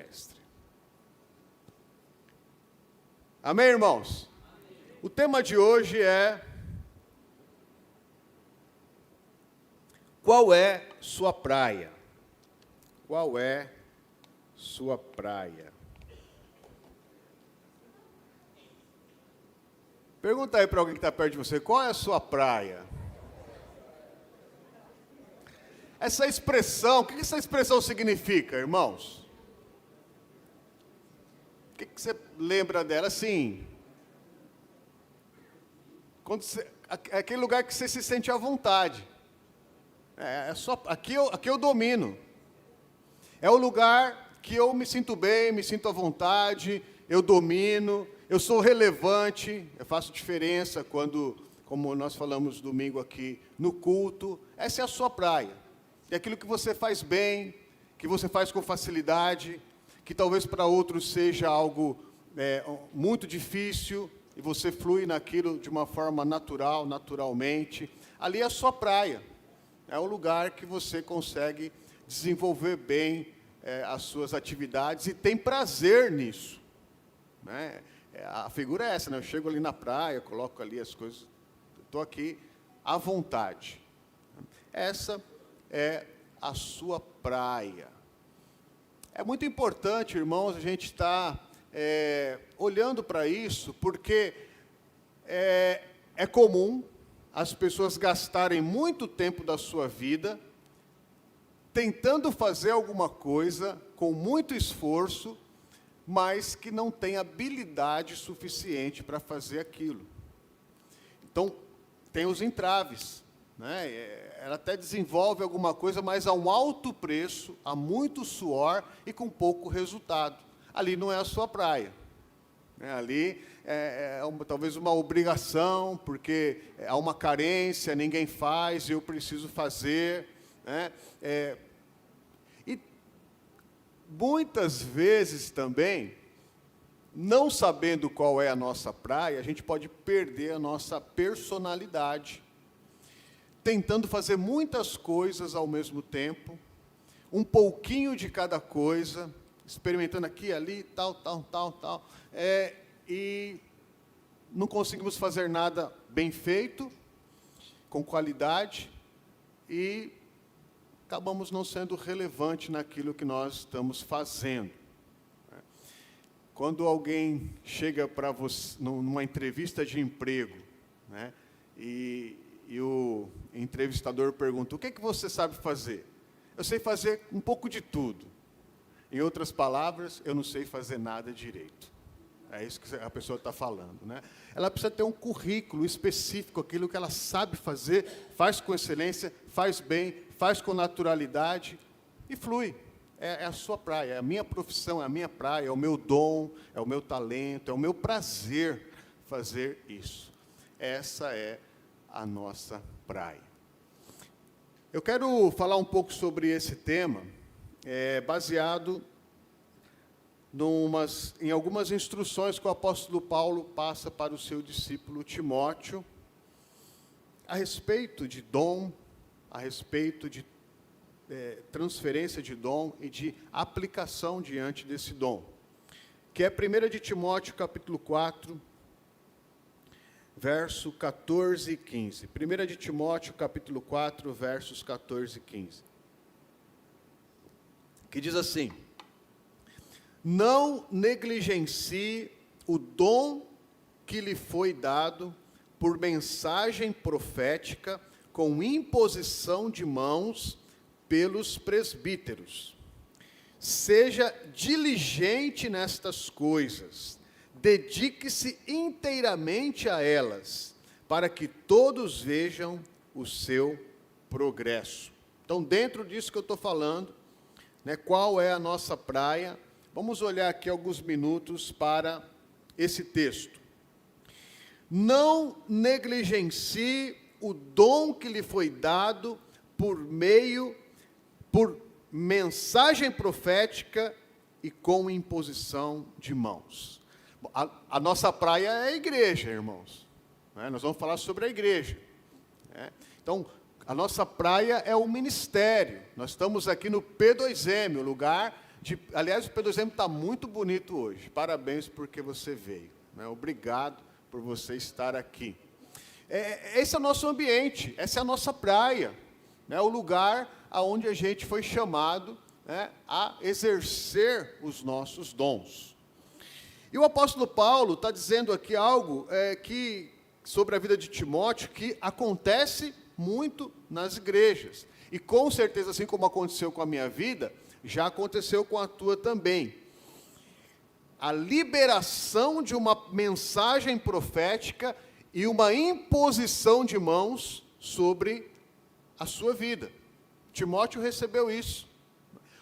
semestre. Amém, irmãos? O tema de hoje é: qual é sua praia? Qual é sua praia? Pergunta aí para alguém que está perto de você, qual é a sua praia? Essa expressão, o que essa expressão significa, irmãos? O que você lembra dela? Assim, é aquele lugar que você se sente à vontade. Aqui eu domino. É o lugar que eu me sinto bem, me sinto à vontade, eu domino, eu sou relevante, eu faço diferença quando, como nós falamos domingo aqui no culto, essa é a sua praia. É aquilo que você faz bem, que você faz com facilidade, que talvez para outros seja algo muito difícil, e você flui naquilo de uma forma natural, naturalmente. Ali é a sua praia. É o lugar que você consegue desenvolver bem as suas atividades e tem prazer nisso. Né? A figura é essa, né? Eu chego ali na praia, coloco ali as coisas, estou aqui à vontade. Essa é a sua praia. É muito importante, irmãos, a gente estar olhando para isso, porque é comum as pessoas gastarem muito tempo da sua vida tentando fazer alguma coisa com muito esforço, mas que não tem habilidade suficiente para fazer aquilo. Então, tem os entraves, né? Ela até desenvolve alguma coisa, mas a um alto preço, a muito suor e com pouco resultado. Ali não é a sua praia. Ali talvez uma obrigação, porque há uma carência, ninguém faz, eu preciso fazer. Né? E muitas vezes também, não sabendo qual é a nossa praia, a gente pode perder a nossa personalidade, tentando fazer muitas coisas ao mesmo tempo, um pouquinho de cada coisa, experimentando aqui, ali, tal, e não conseguimos fazer nada bem feito, com qualidade, e acabamos não sendo relevante naquilo que nós estamos fazendo. Quando alguém chega para você numa entrevista de emprego, né, e o entrevistador pergunta: o que você sabe fazer? Eu sei fazer um pouco de tudo. Em outras palavras, eu não sei fazer nada direito. É isso que a pessoa está falando. Né? Ela precisa ter um currículo específico, aquilo que ela sabe fazer, faz com excelência, faz bem, faz com naturalidade e flui. É a sua praia, é a minha profissão, é a minha praia, é o meu dom, é o meu talento, é o meu prazer fazer isso. Essa é a nossa praia. Eu quero falar um pouco sobre esse tema, baseado em algumas instruções que o apóstolo Paulo passa para o seu discípulo Timóteo, a respeito de dom, a respeito de transferência de dom e de aplicação diante desse dom, que é 1 de Timóteo, capítulo 4, verso 14 e 15. 1 de Timóteo, capítulo 4, versos 14 e 15. Que diz assim: não negligencie o dom que lhe foi dado por mensagem profética com imposição de mãos pelos presbíteros. Seja diligente nestas coisas, dedique-se inteiramente a elas, para que todos vejam o seu progresso. Então, dentro disso que eu estou falando, né, qual é a nossa praia? Vamos olhar aqui alguns minutos para esse texto. Não negligencie o dom que lhe foi dado por mensagem profética e com imposição de mãos. A nossa praia é a igreja, irmãos. Nós vamos falar sobre a igreja. Então, a nossa praia é o ministério. Nós estamos aqui no P2M, o lugar Aliás, o Pedro Exemplo está muito bonito hoje. Parabéns porque você veio. Né? Obrigado por você estar aqui. Esse é o nosso ambiente, essa é a nossa praia. Né? O lugar onde a gente foi chamado, né, a exercer os nossos dons. E o apóstolo Paulo está dizendo aqui algo sobre a vida de Timóteo que acontece muito nas igrejas. E com certeza, assim como aconteceu com a minha vida, já aconteceu com a tua também. A liberação de uma mensagem profética e uma imposição de mãos sobre a sua vida. Timóteo recebeu isso.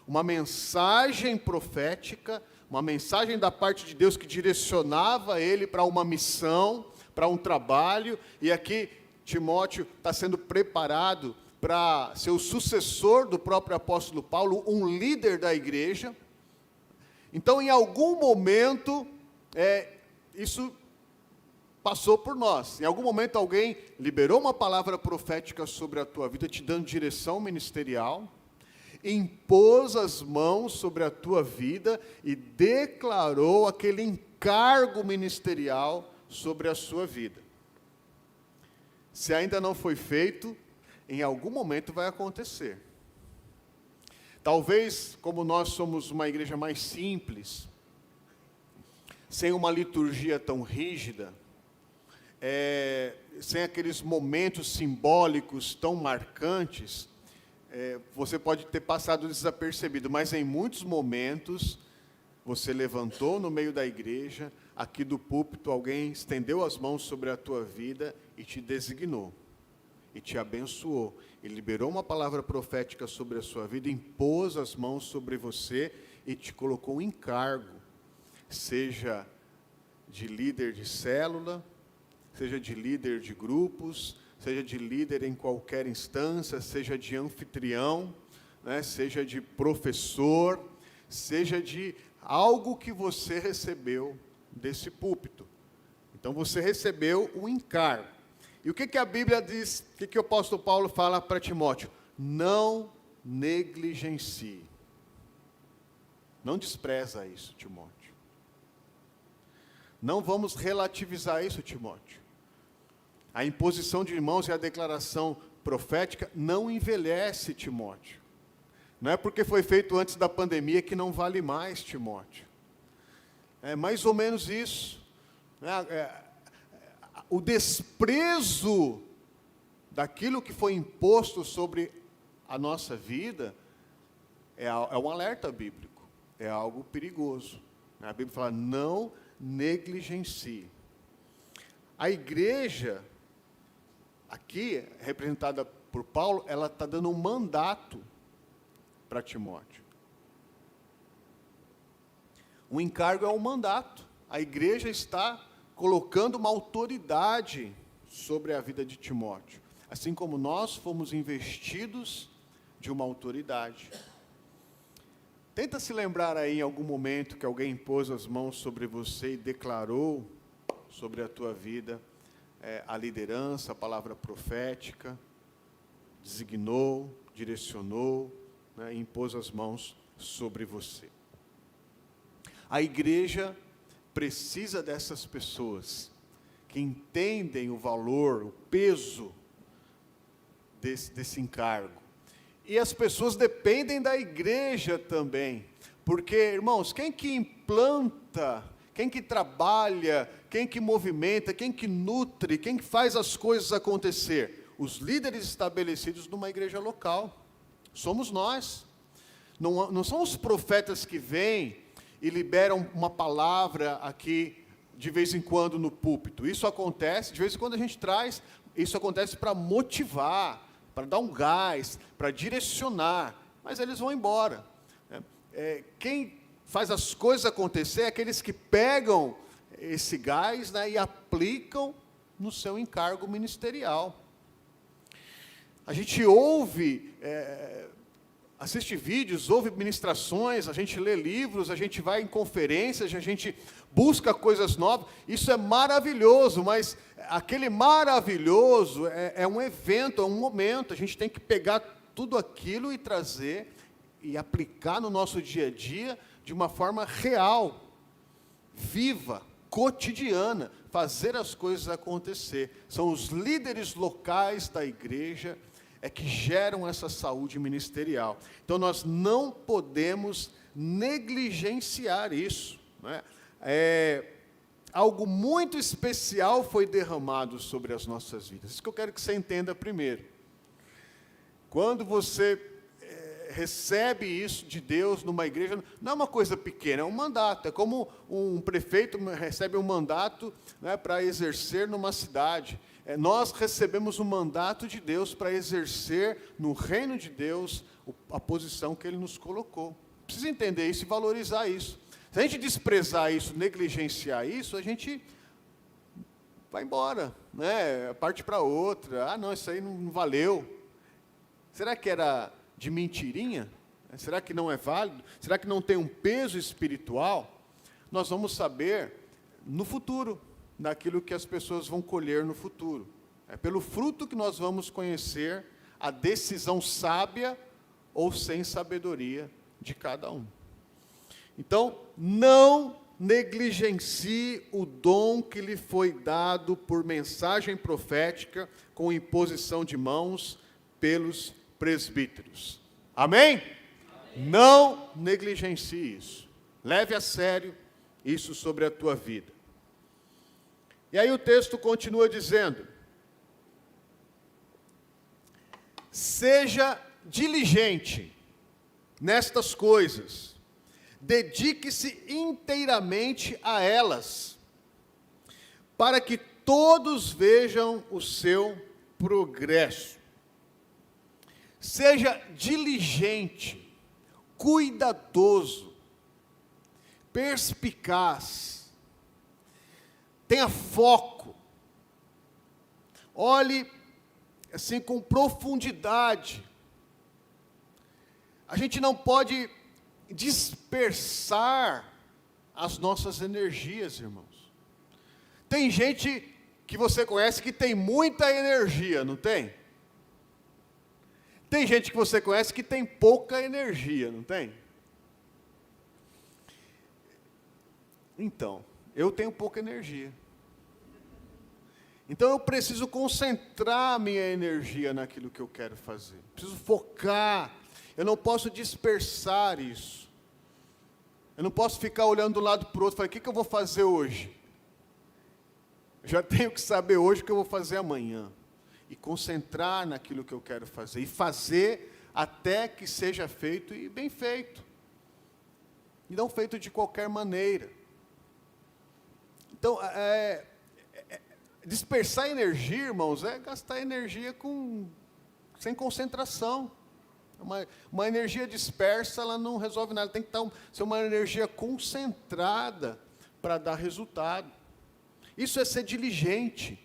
Uma mensagem profética, uma mensagem da parte de Deus que direcionava ele para uma missão, para um trabalho, e aqui Timóteo está sendo preparado para ser o sucessor do próprio apóstolo Paulo, um líder da igreja. Então, em algum momento, isso passou por nós. Em algum momento, alguém liberou uma palavra profética sobre a tua vida, te dando direção ministerial, impôs as mãos sobre a tua vida e declarou aquele encargo ministerial sobre a sua vida. Se ainda não foi feito, em algum momento vai acontecer. Talvez, como nós somos uma igreja mais simples, sem uma liturgia tão rígida, sem aqueles momentos simbólicos tão marcantes, você pode ter passado desapercebido, mas em muitos momentos, você levantou no meio da igreja, aqui do púlpito, alguém estendeu as mãos sobre a tua vida e te designou. E te abençoou, e liberou uma palavra profética sobre a sua vida, impôs as mãos sobre você e te colocou um encargo, seja de líder de célula, seja de líder de grupos, seja de líder em qualquer instância, seja de anfitrião, né, seja de professor, seja de algo que você recebeu desse púlpito. Então você recebeu um encargo. E o que a Bíblia diz, o que o apóstolo Paulo fala para Timóteo? Não negligencie. Não despreza isso, Timóteo. Não vamos relativizar isso, Timóteo. A imposição de mãos e a declaração profética não envelhece, Timóteo. Não é porque foi feito antes da pandemia que não vale mais, Timóteo. É mais ou menos isso. O desprezo daquilo que foi imposto sobre a nossa vida é um alerta bíblico, é algo perigoso. A Bíblia fala, não negligencie. A igreja, aqui, representada por Paulo, ela está dando um mandato para Timóteo. O encargo é um mandato. A igreja está colocando uma autoridade sobre a vida de Timóteo, assim como nós fomos investidos de uma autoridade. Tenta se lembrar aí em algum momento que alguém pôs as mãos sobre você e declarou sobre a tua vida a liderança, a palavra profética, designou, direcionou, né, e impôs as mãos sobre você. A igreja precisa dessas pessoas que entendem o valor, o peso desse encargo. E as pessoas dependem da igreja também, porque, irmãos, quem que implanta, quem que trabalha, quem que movimenta, quem que nutre, quem que faz as coisas acontecer? Os líderes estabelecidos numa igreja local. Somos nós. Não são os profetas que vêm e liberam uma palavra aqui, de vez em quando, no púlpito. Isso acontece, de vez em quando a gente traz, isso acontece para motivar, para dar um gás, para direcionar, mas eles vão embora. Quem faz as coisas acontecer é aqueles que pegam esse gás, né, e aplicam no seu encargo ministerial. A gente ouve, assiste vídeos, ouve ministrações, a gente lê livros, a gente vai em conferências, a gente busca coisas novas. Isso é maravilhoso, mas aquele maravilhoso é um evento, é um momento. A gente tem que pegar tudo aquilo e trazer e aplicar no nosso dia a dia de uma forma real, viva, cotidiana, fazer as coisas acontecer. São os líderes locais da igreja que geram essa saúde ministerial. Então, nós não podemos negligenciar isso, né? Algo muito especial foi derramado sobre as nossas vidas. Isso que eu quero que você entenda primeiro. Quando você recebe isso de Deus numa igreja, não é uma coisa pequena, é um mandato. É como um prefeito recebe um mandato, né, para exercer numa cidade. Nós recebemos um mandato de Deus para exercer no reino de Deus a posição que Ele nos colocou. Precisa entender isso e valorizar isso. Se a gente desprezar isso, negligenciar isso, a gente vai embora, né? Parte para outra. Ah, não, isso aí não valeu. Será que era de mentirinha? Será que não é válido? Será que não tem um peso espiritual? Nós vamos saber no futuro, daquilo que as pessoas vão colher no futuro. É pelo fruto que nós vamos conhecer a decisão sábia ou sem sabedoria de cada um. Então, não negligencie o dom que lhe foi dado por mensagem profética com imposição de mãos pelos presbíteros. Amém? Amém? Não negligencie isso. Leve a sério isso sobre a tua vida. E aí o texto continua dizendo: seja diligente nestas coisas, dedique-se inteiramente a elas, para que todos vejam o seu progresso. Seja diligente, cuidadoso, perspicaz, tenha foco, olhe assim com profundidade. A gente não pode dispersar as nossas energias, irmãos. Tem gente que você conhece que tem muita energia, não tem? Tem gente que você conhece que tem pouca energia, não tem? Então, eu tenho pouca energia. Então eu preciso concentrar minha energia naquilo que eu quero fazer. Preciso focar. Eu não posso dispersar isso. Eu não posso ficar olhando de um lado para o outro e falar: o que eu vou fazer hoje? Eu já tenho que saber hoje o que eu vou fazer amanhã. E concentrar naquilo que eu quero fazer. E fazer até que seja feito e bem feito. E não feito de qualquer maneira. Então, dispersar energia, irmãos, é gastar energia sem concentração. Uma energia dispersa, ela não resolve nada. Tem que ser uma energia concentrada para dar resultado. Isso é ser diligente.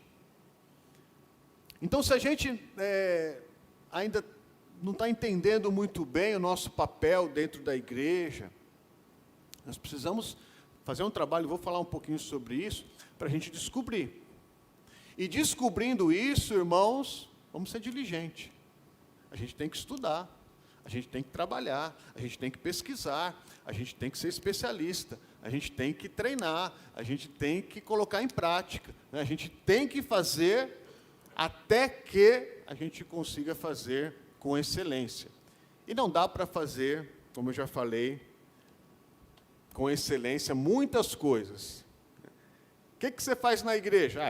Então, se a gente ainda não está entendendo muito bem o nosso papel dentro da igreja, nós precisamos fazer um trabalho, vou falar um pouquinho sobre isso, para a gente descobrir. E descobrindo isso, irmãos, vamos ser diligentes. A gente tem que estudar, a gente tem que trabalhar, a gente tem que pesquisar, a gente tem que ser especialista, a gente tem que treinar, a gente tem que colocar em prática, né? A gente tem que fazer até que a gente consiga fazer com excelência. E não dá para fazer, como eu já falei, com excelência muitas coisas. O que você faz na igreja?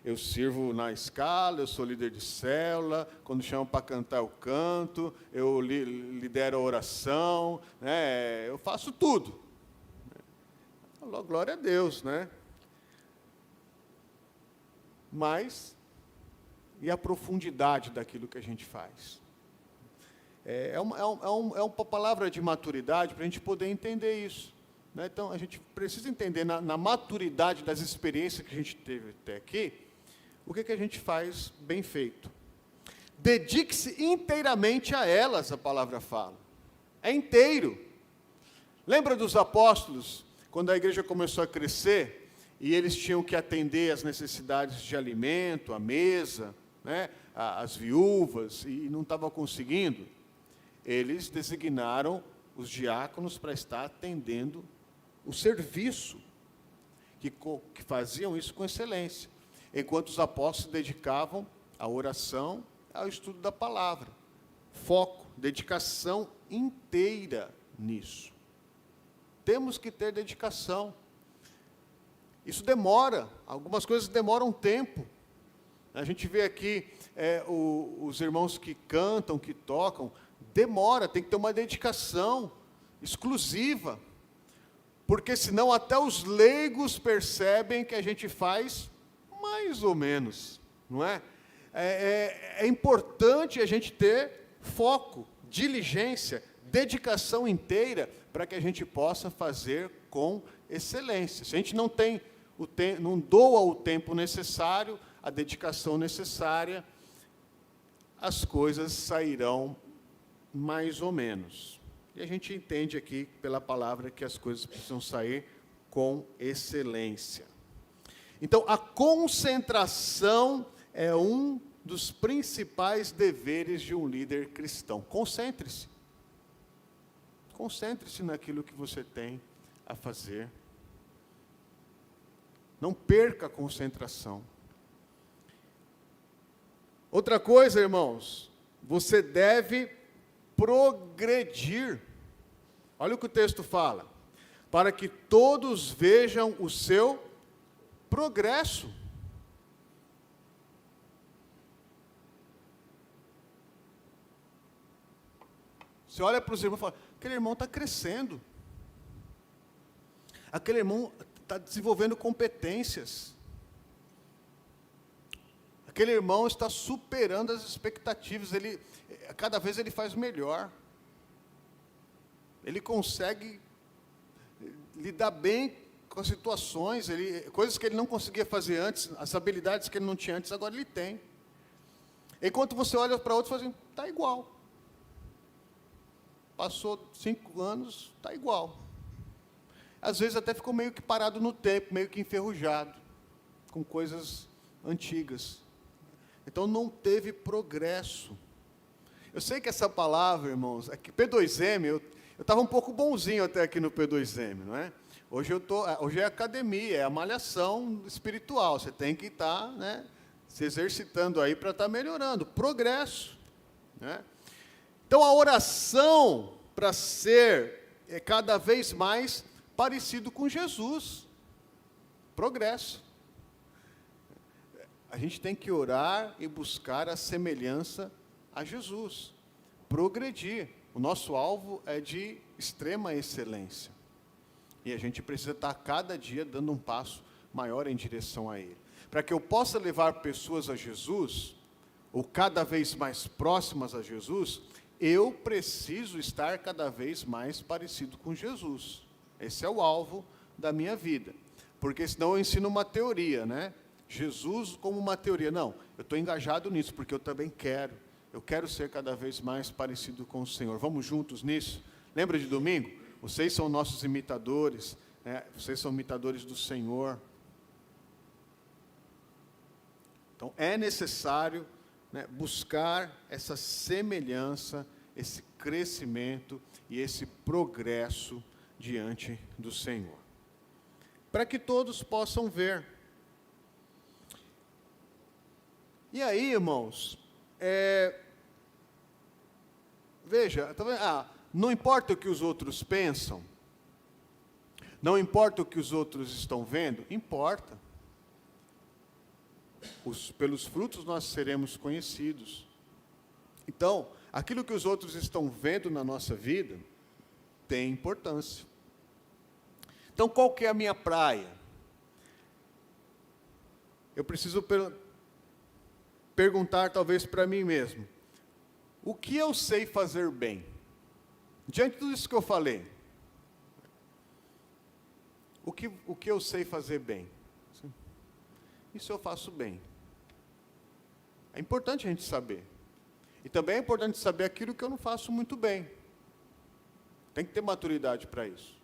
Eu sirvo na escala, eu sou líder de célula, quando chamam para cantar eu canto, eu lidero a oração, né? Eu faço tudo. Glória a Deus, né? Mas, e a profundidade daquilo que a gente faz? É uma palavra de maturidade para a gente poder entender isso. Né? Então, a gente precisa entender, na maturidade das experiências que a gente teve até aqui, o que a gente faz bem feito. Dedique-se inteiramente a elas, a palavra fala. É inteiro. Lembra dos apóstolos, quando a igreja começou a crescer, e eles tinham que atender às necessidades de alimento, a mesa, né, as viúvas, e não estavam conseguindo? eles designaram os diáconos para estar atendendo o serviço, que faziam isso com excelência, enquanto os apóstolos se dedicavam à oração, ao estudo da palavra. Foco, dedicação inteira nisso. Temos que ter dedicação. Isso demora, algumas coisas demoram tempo. A gente vê aqui os irmãos que cantam, que tocam, demora, tem que ter uma dedicação exclusiva, porque senão até os leigos percebem que a gente faz mais ou menos, não é? É importante a gente ter foco, diligência, dedicação inteira, para que a gente possa fazer com excelência. Se a gente não tem não doa o tempo necessário, a dedicação necessária, as coisas sairão mais ou menos. E a gente entende aqui, pela palavra, que as coisas precisam sair com excelência. Então, a concentração é um dos principais deveres de um líder cristão. Concentre-se. Concentre-se naquilo que você tem a fazer. Não perca a concentração. Outra coisa, irmãos, você deve progredir. Olha o que o texto fala. Para que todos vejam o seu progresso. Você olha para os irmãos e fala, aquele irmão está crescendo. Aquele irmão está desenvolvendo competências. Aquele irmão está superando as expectativas. Cada vez ele faz melhor. Ele consegue lidar bem com as situações, coisas que ele não conseguia fazer antes, as habilidades que ele não tinha antes, agora ele tem. Enquanto você olha para outro e fala assim, está igual. Passou 5 anos, está igual. Às vezes até ficou meio que parado no tempo, meio que enferrujado, com coisas antigas. Então não teve progresso. Eu sei que essa palavra, irmãos, aqui, P2M, eu estava um pouco bonzinho até aqui no P2M, não é? Hoje é academia, é a malhação espiritual. Você tem que estar, né, se exercitando aí para estar melhorando. Progresso, né? Então a oração para ser cada vez mais parecido com Jesus. Progresso. A gente tem que orar e buscar a semelhança a Jesus. Progredir. O nosso alvo é de extrema excelência. E a gente precisa estar cada dia dando um passo maior em direção a Ele. Para que eu possa levar pessoas a Jesus, ou cada vez mais próximas a Jesus, eu preciso estar cada vez mais parecido com Jesus. Esse é o alvo da minha vida. Porque senão eu ensino uma teoria, né? Jesus como uma teoria. Não, eu estou engajado nisso, porque eu também quero. Eu quero ser cada vez mais parecido com o Senhor. Vamos juntos nisso? Lembra de domingo? Vocês são nossos imitadores, né? Vocês são imitadores do Senhor. Então, é necessário, né, buscar essa semelhança, esse crescimento e esse progresso diante do Senhor. Para que todos possam ver. E aí, irmãos, veja, tá vendo? Não importa o que os outros pensam, não importa o que os outros estão vendo, importa. Pelos frutos nós seremos conhecidos. Então, aquilo que os outros estão vendo na nossa vida tem importância. Então, qual que é a minha praia? Eu preciso perguntar, talvez, para mim mesmo. O que eu sei fazer bem? Diante de tudo isso que eu falei. O que eu sei fazer bem? Isso eu faço bem. É importante a gente saber. E também é importante saber aquilo que eu não faço muito bem. Tem que ter maturidade para isso.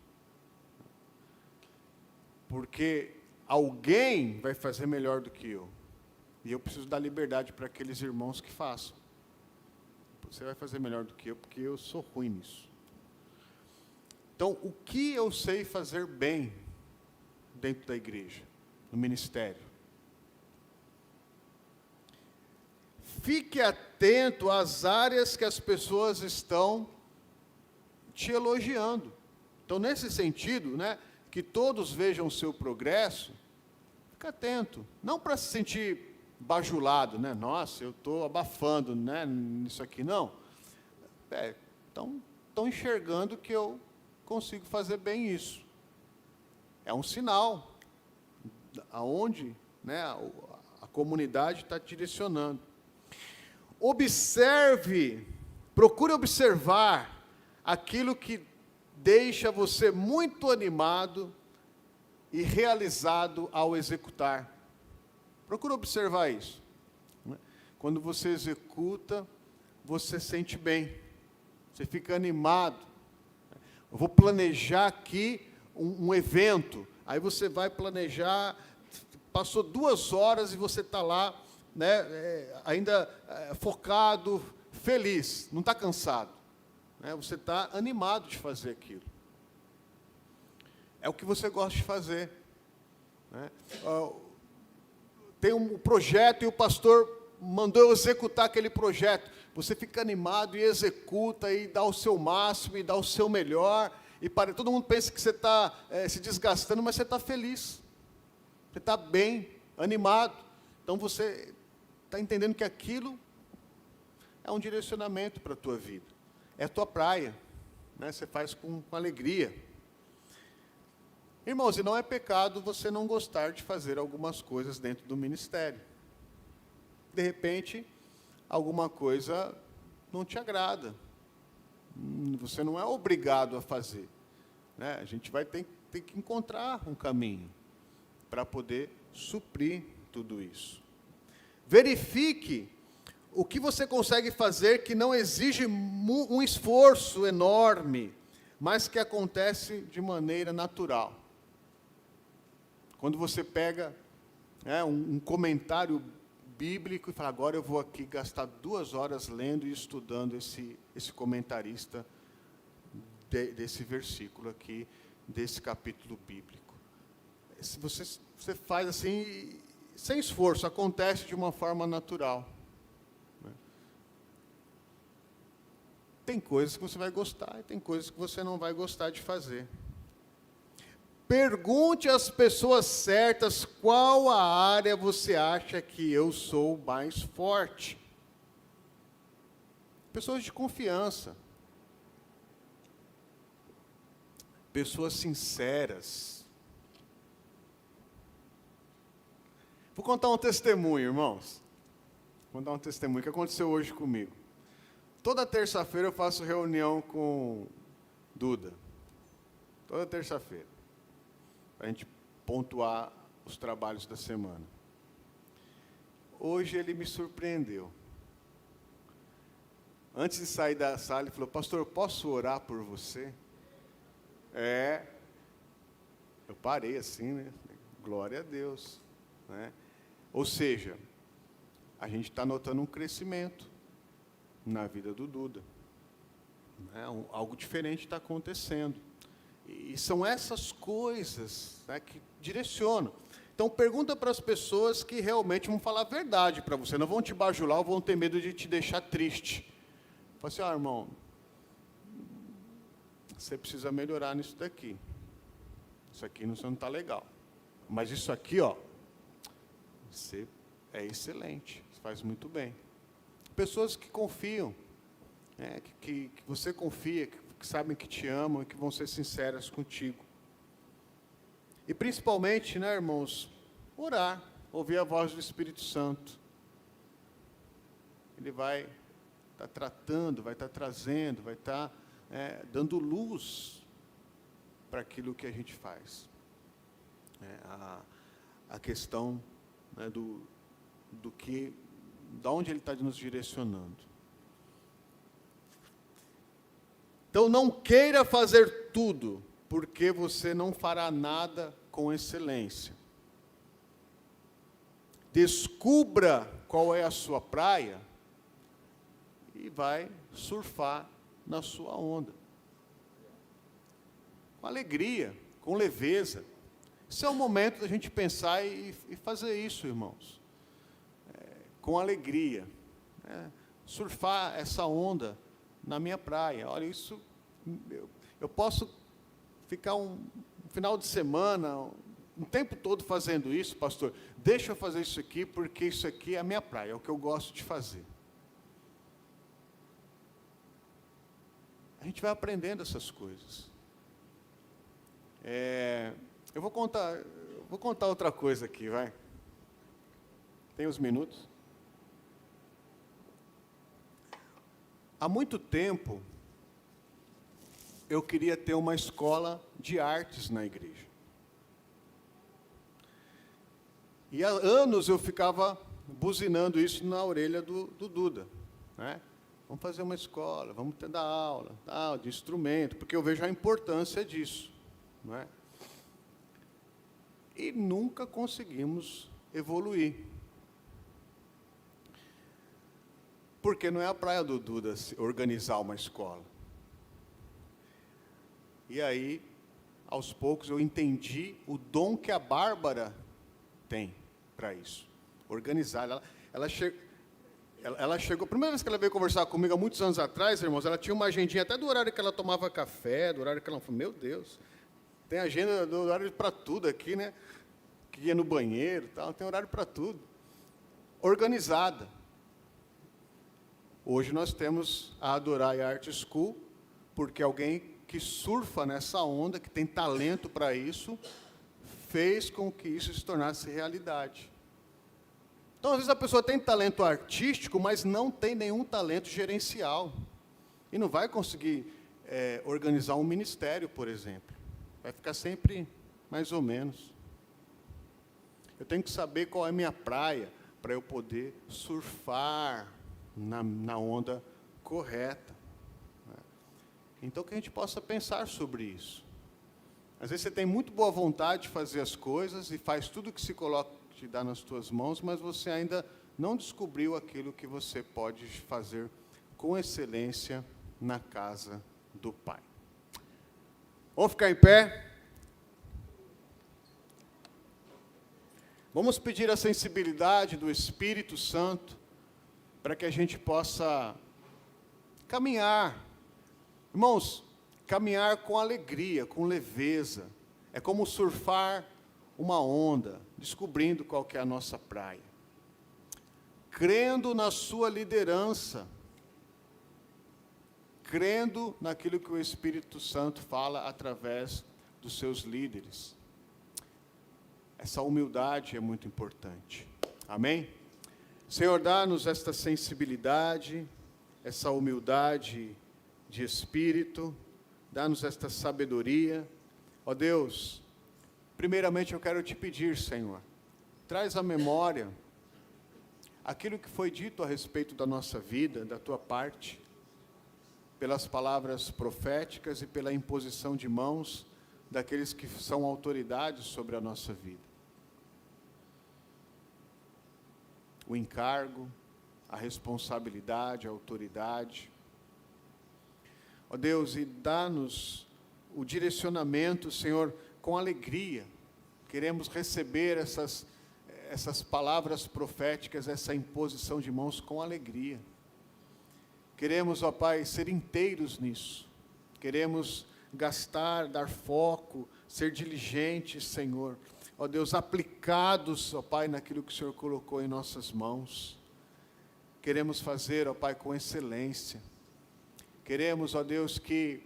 Porque alguém vai fazer melhor do que eu. E eu preciso dar liberdade para aqueles irmãos que façam. você vai fazer melhor do que eu, porque eu sou ruim nisso. Então, o que eu sei fazer bem dentro da igreja, no ministério? Fique atento às áreas que as pessoas estão te elogiando. Então, nesse sentido, né, que todos vejam o seu progresso, fica atento. Não para se sentir bajulado, né? Nossa, eu estou abafando, né, nisso aqui, não. Estão enxergando que eu consigo fazer bem isso. É um sinal aonde, né, a comunidade está direcionando. Procure observar aquilo que deixa você muito animado e realizado ao executar. Procure observar isso. Quando você executa, você sente bem, você fica animado. Eu vou planejar aqui um evento, aí você vai planejar, passou 2 horas e você está lá, né, ainda focado, feliz, não está cansado, né, você está animado de fazer aquilo. É o que você gosta de fazer, né? Tem um projeto e o pastor mandou eu executar aquele projeto. Você fica animado e executa e dá o seu máximo e dá o seu melhor. E todo mundo pensa que você está se desgastando, mas você está feliz. Você está bem, animado. Então você está entendendo que aquilo é um direcionamento para a tua vida. É a tua praia, né? Você faz com alegria. Irmãos, e não é pecado você não gostar de fazer algumas coisas dentro do ministério. De repente, alguma coisa não te agrada. Você não é obrigado a fazer, né? A gente vai ter que encontrar um caminho para poder suprir tudo isso. Verifique o que você consegue fazer que não exige um esforço enorme, mas que acontece de maneira natural. Quando você pega um comentário bíblico e fala, agora eu vou aqui gastar 2 horas lendo e estudando esse comentarista desse versículo aqui, desse capítulo bíblico. Se você faz assim, sem esforço, acontece de uma forma natural. Né? Tem coisas que você vai gostar e tem coisas que você não vai gostar de fazer. Pergunte às pessoas certas qual a área você acha que eu sou mais forte. Pessoas de confiança. Pessoas sinceras. Vou contar um testemunho, irmãos. Vou contar um testemunho que aconteceu hoje comigo. Toda terça-feira eu faço reunião com Duda. Toda terça-feira. Para a gente pontuar os trabalhos da semana. Hoje ele me surpreendeu. Antes de sair da sala, ele falou, pastor, posso orar por você? Eu parei assim, né? Glória a Deus. Né? Ou seja, a gente está notando um crescimento na vida do Duda. Né? Algo diferente está acontecendo. E são essas coisas, né, que direcionam. Então, pergunta para as pessoas que realmente vão falar a verdade para você. Não vão te bajular ou vão ter medo de te deixar triste. Fala assim, irmão, você precisa melhorar nisso daqui. Isso aqui não está legal. Mas isso aqui, você é excelente, você faz muito bem. Pessoas que confiam, né, que você confia, que sabem que te amam e que vão ser sinceras contigo. E principalmente, né, irmãos, orar, ouvir a voz do Espírito Santo. Ele vai estar tratando, vai estar trazendo, vai estar dando luz para aquilo que a gente faz. A questão, né, da onde Ele está nos direcionando. Então, não queira fazer tudo, porque você não fará nada com excelência. Descubra qual é a sua praia e vai surfar na sua onda. Com alegria, com leveza. Esse é o momento da gente pensar e fazer isso, irmãos. Com alegria. Surfar essa onda na minha praia. Olha, isso... Eu posso ficar um final de semana, um tempo todo fazendo isso, pastor. Deixa eu fazer isso aqui, porque isso aqui é a minha praia, é o que eu gosto de fazer. A gente vai aprendendo essas coisas. Eu vou contar outra coisa aqui, vai. Tem uns minutos? Há muito tempo, eu queria ter uma escola de artes na igreja. E há anos eu ficava buzinando isso na orelha do Duda, né? Vamos fazer uma escola, vamos dar aula, de instrumento, porque eu vejo a importância disso, não é? E nunca conseguimos evoluir. Porque não é a praia do Duda organizar uma escola. E aí, aos poucos, eu entendi o dom que a Bárbara tem para isso. Organizar. Ela chegou, a primeira vez que ela veio conversar comigo, há muitos anos atrás, irmãos, ela tinha uma agendinha até do horário que ela tomava café, do horário que ela... Meu Deus, tem agenda do horário para tudo aqui, né? Que ia no banheiro, tal, tem horário para tudo. Organizada. Hoje nós temos a Adorai Art School, porque alguém que surfa nessa onda, que tem talento para isso, fez com que isso se tornasse realidade. Então, às vezes, a pessoa tem talento artístico, mas não tem nenhum talento gerencial. E não vai conseguir organizar um ministério, por exemplo. Vai ficar sempre mais ou menos. Eu tenho que saber qual é a minha praia, para eu poder surfar na onda correta. Então, que a gente possa pensar sobre isso. Às vezes você tem muito boa vontade de fazer as coisas e faz tudo o que se coloca, te dá nas tuas mãos, mas você ainda não descobriu aquilo que você pode fazer com excelência na casa do Pai. Vamos ficar em pé? Vamos pedir a sensibilidade do Espírito Santo para que a gente possa caminhar. Irmãos, caminhar com alegria, com leveza, é como surfar uma onda, descobrindo qual que é a nossa praia. Crendo na sua liderança, crendo naquilo que o Espírito Santo fala através dos seus líderes. Essa humildade é muito importante. Amém? Senhor, dá-nos esta sensibilidade, essa humildade de espírito, dá-nos esta sabedoria. Ó Deus, primeiramente eu quero te pedir, Senhor, traz à memória aquilo que foi dito a respeito da nossa vida, da tua parte, pelas palavras proféticas e pela imposição de mãos daqueles que são autoridades sobre a nossa vida. O encargo, a responsabilidade, a autoridade. Ó Deus, e dá-nos o direcionamento, Senhor, com alegria. Queremos receber essas palavras proféticas, essa imposição de mãos com alegria. Queremos, ó Pai, ser inteiros nisso. Queremos gastar, dar foco, ser diligentes, Senhor. Ó Deus, aplicados, ó Pai, naquilo que o Senhor colocou em nossas mãos. Queremos fazer, ó Pai, com excelência. Queremos, ó Deus, que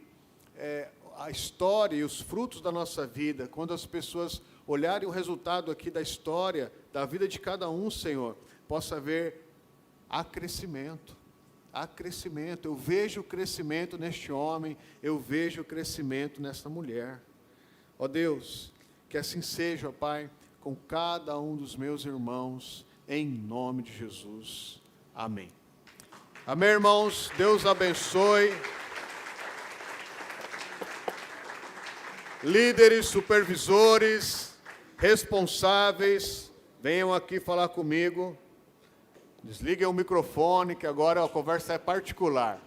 a história e os frutos da nossa vida, quando as pessoas olharem o resultado aqui da história, da vida de cada um, Senhor, possa haver crescimento. Há crescimento. Eu vejo o crescimento neste homem, eu vejo o crescimento nesta mulher. Ó Deus, que assim seja, ó Pai, com cada um dos meus irmãos, em nome de Jesus. Amém. Amém, irmãos? Deus abençoe. Líderes, supervisores, responsáveis, venham aqui falar comigo. Desliguem o microfone, que agora a conversa é particular.